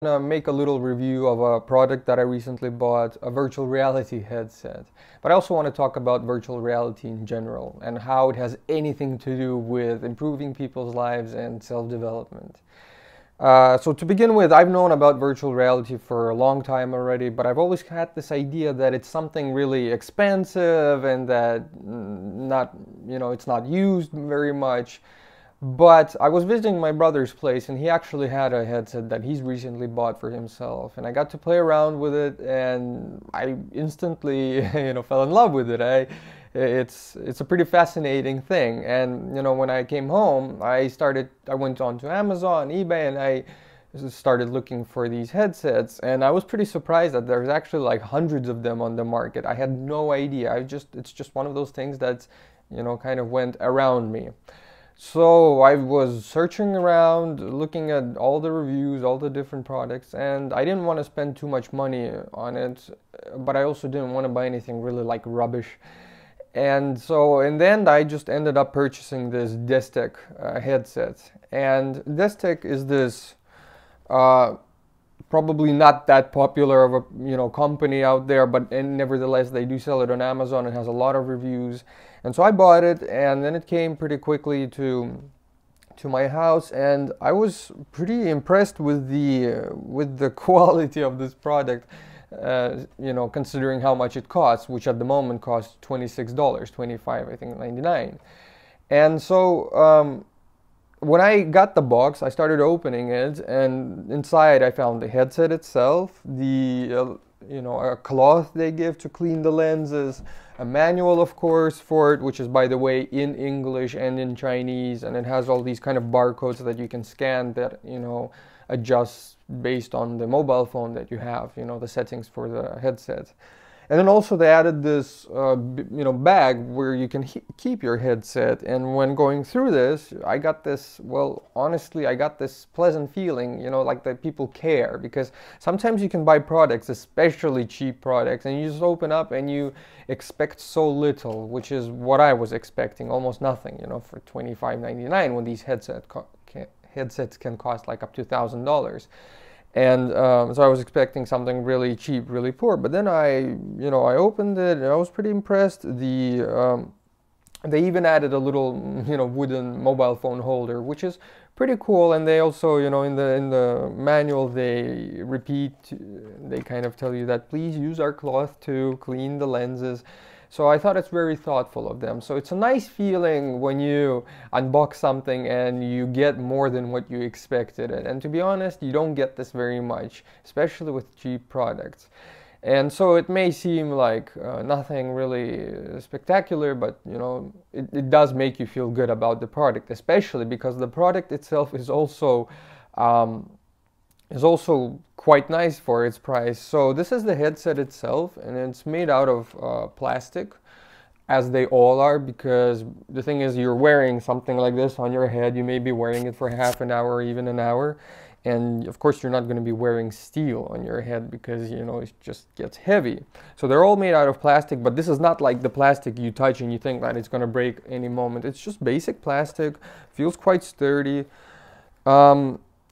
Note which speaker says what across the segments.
Speaker 1: Make a little review of a product that I recently bought, a virtual reality headset. But I also want to talk about virtual reality in general and how it has anything to do with improving people's lives and self-development. So to begin with, I've known about virtual reality for a long time already, but I've always had this idea that it's something really expensive and that it's not used very much. But I was visiting my brother's place and he actually had a headset that he's recently bought for himself, and I got to play around with it and I instantly fell in love with it. It's a pretty fascinating thing. And when I came home, I went on to Amazon, eBay, and I started looking for these headsets, and I was pretty surprised that there's actually like hundreds of them on the market. I had no idea. It's just one of those things that's kind of went around me. So I was searching around, looking at all the reviews, all the different products, and I didn't want to spend too much money on it, but I also didn't want to buy anything really like rubbish. And so in the end, I just ended up purchasing this DESTEK headset. And DESTEK is this probably not that popular of a company out there, but nevertheless they do sell it on Amazon. It has a lot of reviews, and so I bought it, and then it came pretty quickly to my house, and I was pretty impressed with the quality of this product. Considering how much it costs, which at the moment costs $26, $25, I think 99. And so when I got the box, I started opening it, and inside I found the headset itself, a cloth they give to clean the lenses, a manual, of course, for it, which is, by the way, in English and in Chinese, and it has all these kind of barcodes that you can scan that adjusts based on the mobile phone that you have, the settings for the headset. And then also they added this, bag where you can keep your headset. And when going through this, I got this, well, honestly, I got this pleasant feeling, like that people care. Because sometimes you can buy products, especially cheap products, and you just open up and you expect so little, which is what I was expecting, almost nothing, for $25.99 when these headsets can cost like up to $1,000. And so I was expecting something really cheap, really poor. But then I opened it and I was pretty impressed. They even added a little, wooden mobile phone holder, which is pretty cool. And they also, in the manual, they kind of tell you that please use our cloth to clean the lenses. So I thought it's very thoughtful of them. So it's a nice feeling when you unbox something and you get more than what you expected. And to be honest, you don't get this very much, especially with cheap products. And so it may seem like nothing really spectacular, but it does make you feel good about the product, especially because the product itself is also quite nice for its price. So this is the headset itself, and it's made out of plastic, as they all are, because the thing is, you're wearing something like this on your head. You may be wearing it for half an hour or even an hour, and of course you're not going to be wearing steel on your head because it just gets heavy. So they're all made out of plastic, but this is not like the plastic you touch and you think that it's going to break any moment. It's just basic plastic, feels quite sturdy.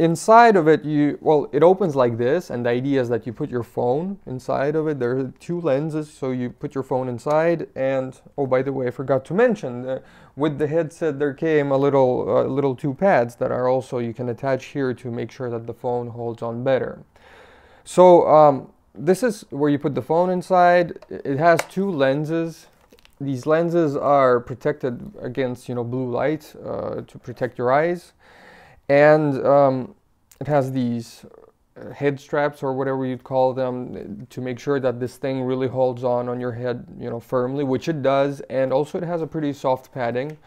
Speaker 1: Inside of it, it opens like this, and the idea is that you put your phone inside of it. There are two lenses, so you put your phone inside. And oh, by the way, I forgot to mention, with the headset there came a little two pads that are also, you can attach here to make sure that the phone holds on better. So this is where you put the phone inside. It has two lenses. These lenses are protected against blue light to protect your eyes. And it has these head straps, or whatever you'd call them, to make sure that this thing really holds on your head, firmly, which it does. And also it has a pretty soft padding.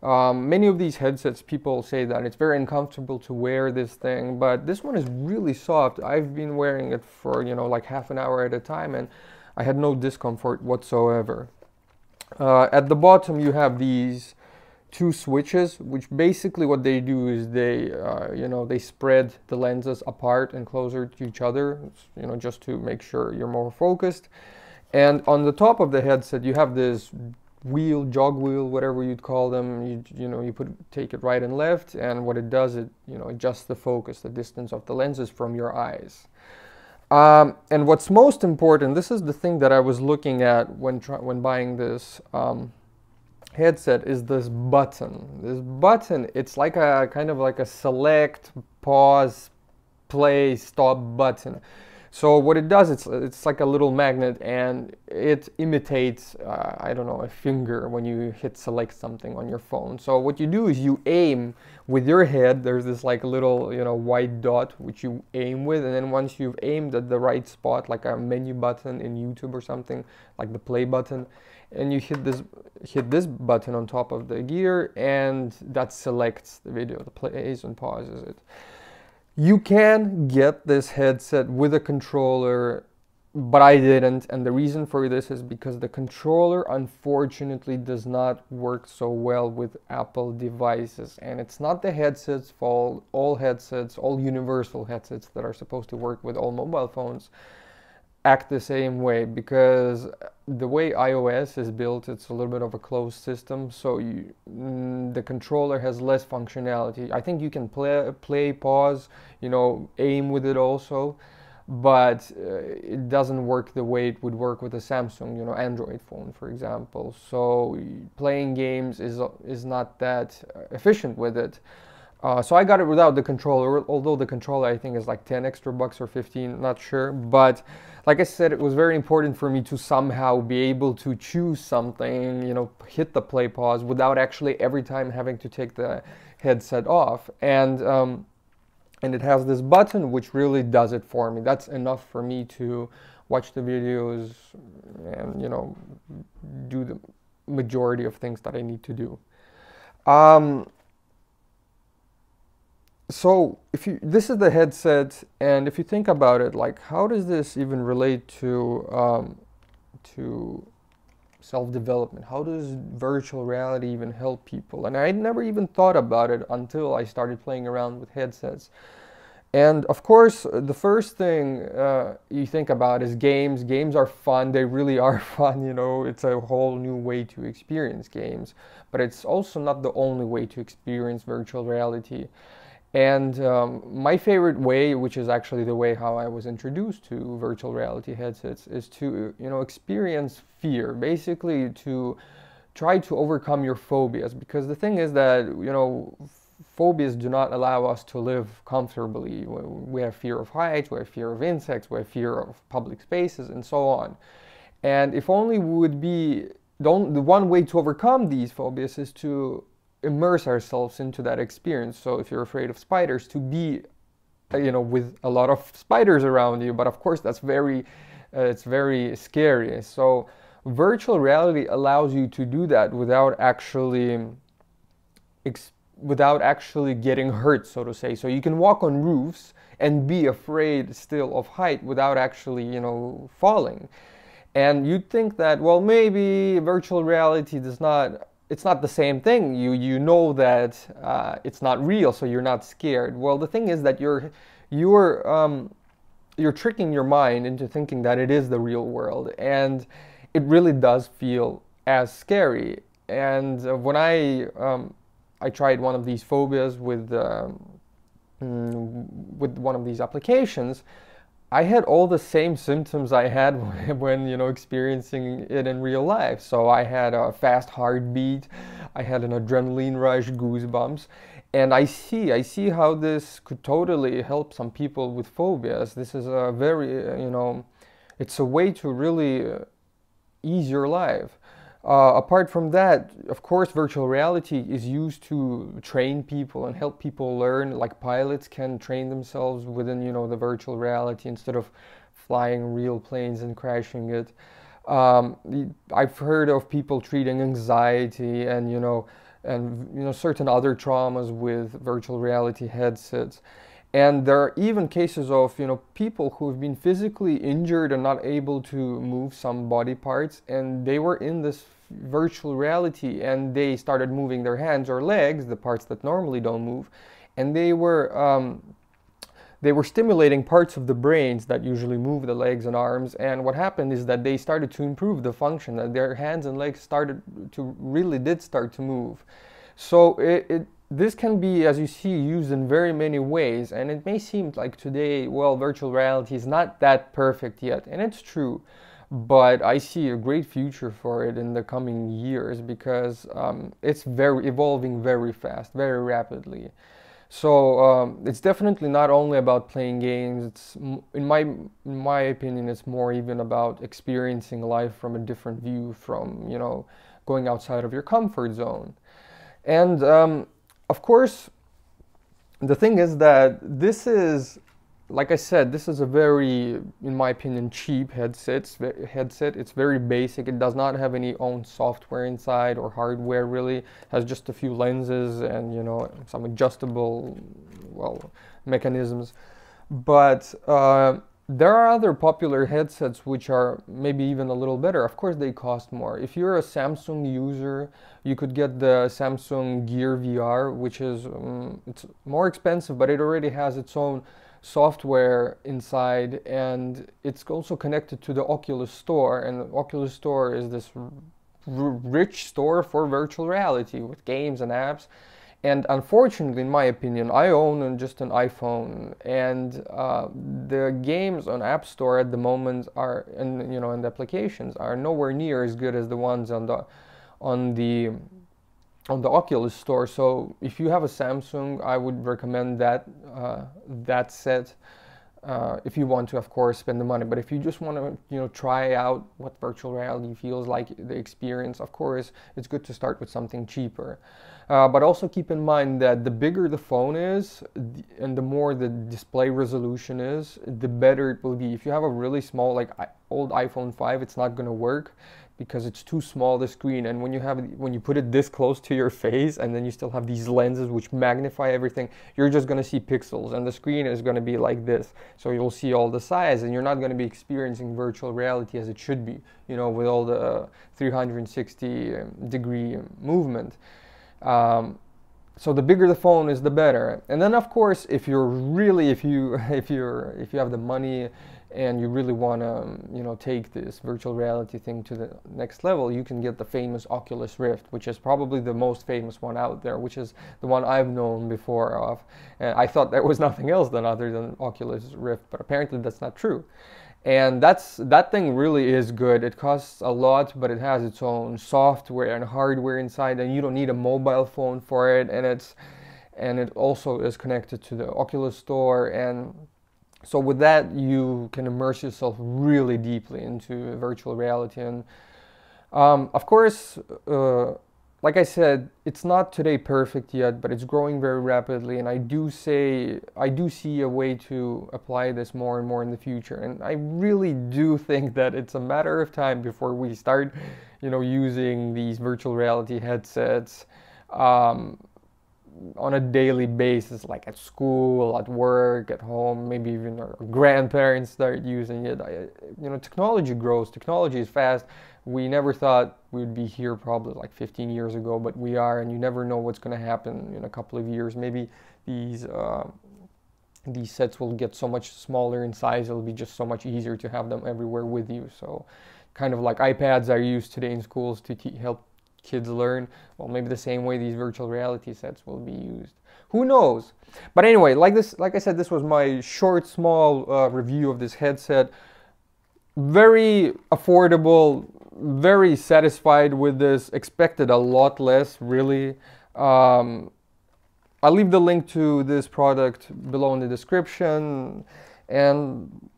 Speaker 1: Many of these headsets, people say that it's very uncomfortable to wear this thing, but this one is really soft. I've been wearing it for, like half an hour at a time, and I had no discomfort whatsoever. At the bottom, you have these two switches, which basically what they do is they spread the lenses apart and closer to each other, just to make sure you're more focused. And on the top of the headset, you have this wheel, jog wheel, whatever you'd call them. You take it right and left, and what it does, it adjusts the focus, the distance of the lenses from your eyes. And what's most important, this is the thing that I was looking at when buying this headset, is this button. This button, it's like a kind of like a select, pause, play, stop button. So what it does, it's like a little magnet, and it imitates, I don't know, a finger when you hit select something on your phone. So what you do is you aim with your head. There's this like little, white dot which you aim with, and then once you've aimed at the right spot, like a menu button in YouTube or something, like the play button, and you hit this button on top of the gear, and that selects the video, the plays and pauses it. You can get this headset with a controller, but I didn't, and the reason for this is because the controller unfortunately does not work so well with Apple devices. And it's not the headset's fault. All headsets, all universal headsets that are supposed to work with all mobile phones, act the same way, because the way iOS is built, it's a little bit of a closed system, so the controller has less functionality. I think you can play, pause, aim with it also, but it doesn't work the way it would work with a Samsung, Android phone, for example. So playing games is not that efficient with it. So I got it without the controller, although the controller I think is like 10 extra bucks or 15, not sure. But like I said, it was very important for me to somehow be able to choose something, hit the play pause without actually every time having to take the headset off. And it has this button which really does it for me. That's enough for me to watch the videos and, do the majority of things that I need to do. So this is the headset, and if you think about it, like, how does this even relate to self-development? How does virtual reality even help people? And I never even thought about it until I started playing around with headsets. And of course, the first thing you think about is games. Games are fun. They really are fun. It's a whole new way to experience games. But it's also not the only way to experience virtual reality. And my favorite way, which is actually the way how I was introduced to virtual reality headsets, is to experience fear, basically to try to overcome your phobias. Because the thing is that phobias do not allow us to live comfortably. We have fear of heights, we have fear of insects, we have fear of public spaces, and so on. And if only we would be the one way to overcome these phobias is to immerse ourselves into that experience. So if you're afraid of spiders, to be with a lot of spiders around you, but of course that's it's very scary. So virtual reality allows you to do that without actually getting hurt, so to say. So you can walk on roofs and be afraid still of height without actually falling. And you'd think that, well, maybe virtual reality it's not the same thing. You know that it's not real, so you're not scared. Well, the thing is that you're tricking your mind into thinking that it is the real world, and it really does feel as scary. And when I tried one of these phobias with one of these applications, I had all the same symptoms I had when experiencing it in real life. So I had a fast heartbeat, I had an adrenaline rush, goosebumps, and I see how this could totally help some people with phobias. This is a very it's a way to really ease your life. Apart from that, of course, virtual reality is used to train people and help people learn. Like pilots can train themselves within, the virtual reality instead of flying real planes and crashing it. I've heard of people treating anxiety and, certain other traumas with virtual reality headsets. And there are even cases of, people who have been physically injured and not able to move some body parts, and they were in this virtual reality and they started moving their hands or legs, the parts that normally don't move, and they were they were stimulating parts of the brains that usually move the legs and arms, and what happened is that they started to improve the function, that their hands and legs did start to move. So this can be, as you see, used in very many ways, and it may seem like today, well, virtual reality is not that perfect yet, and it's true, but I see a great future for it in the coming years because it's evolving very fast, very rapidly. So it's definitely not only about playing games. It's in my opinion, it's more even about experiencing life from a different view, from going outside of your comfort zone. And of course, the thing is that this is, like I said, this is a very, in my opinion, cheap headset. It's very basic. It does not have any own software inside or hardware really. It has just a few lenses and some adjustable, well, mechanisms. But there are other popular headsets which are maybe even a little better. Of course, they cost more. If you're a Samsung user, you could get the Samsung Gear VR, which is it's more expensive, but it already has its own software inside, and it's also connected to the Oculus Store, and the Oculus Store is this rich store for virtual reality with games and apps. And unfortunately, in my opinion, I own just an iPhone, and the games on App Store at the moment are, and the applications are nowhere near as good as the ones on the Oculus Store. So if you have a Samsung, I would recommend that set if you want to, of course, spend the money. But if you just want to try out what virtual reality feels like, the experience, of course it's good to start with something cheaper. But also keep in mind that the bigger the phone is and the more the display resolution is, the better it will be. If you have a really small, like old iPhone 5, it's not going to work because it's too small, the screen, and when you put it this close to your face and then you still have these lenses which magnify everything, you're just going to see pixels and the screen is going to be like this. So you'll see all the size and you're not going to be experiencing virtual reality as it should be, with all the 360 degree movement. So the bigger the phone is, the better. And then of course, if you have the money and you really want to take this virtual reality thing to the next level, you can get the famous Oculus Rift, which is probably the most famous one out there, which is the one I've known before of. And I thought there was nothing else other than Oculus Rift, but apparently that's not true. And that thing really is good. It costs a lot, but it has its own software and hardware inside, and you don't need a mobile phone for it. And it also is connected to the Oculus Store, and so with that you can immerse yourself really deeply into virtual reality. And of course, like I said, it's not today perfect yet, but it's growing very rapidly, and I do see a way to apply this more and more in the future. And I really do think that it's a matter of time before we start, using these virtual reality headsets on a daily basis, like at school, at work, at home, maybe even our grandparents start using it. Technology grows, technology is fast. We never thought we'd be here probably like 15 years ago, but we are, and you never know what's going to happen in a couple of years. Maybe these sets will get so much smaller in size, it'll be just so much easier to have them everywhere with you. So kind of like iPads are used today in schools to help kids learn, well, maybe the same way these virtual reality sets will be used. Who knows? But anyway, like I said, this was my short, small review of this headset. Very affordable, very satisfied with this. Expected a lot less, really. I'll leave the link to this product below in the description. And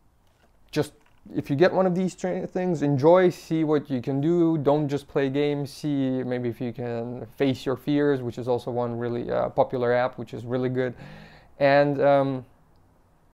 Speaker 1: just, if you get one of these things, enjoy, see what you can do. Don't just play games. See maybe if you can face your fears, which is also one really popular app, which is really good. And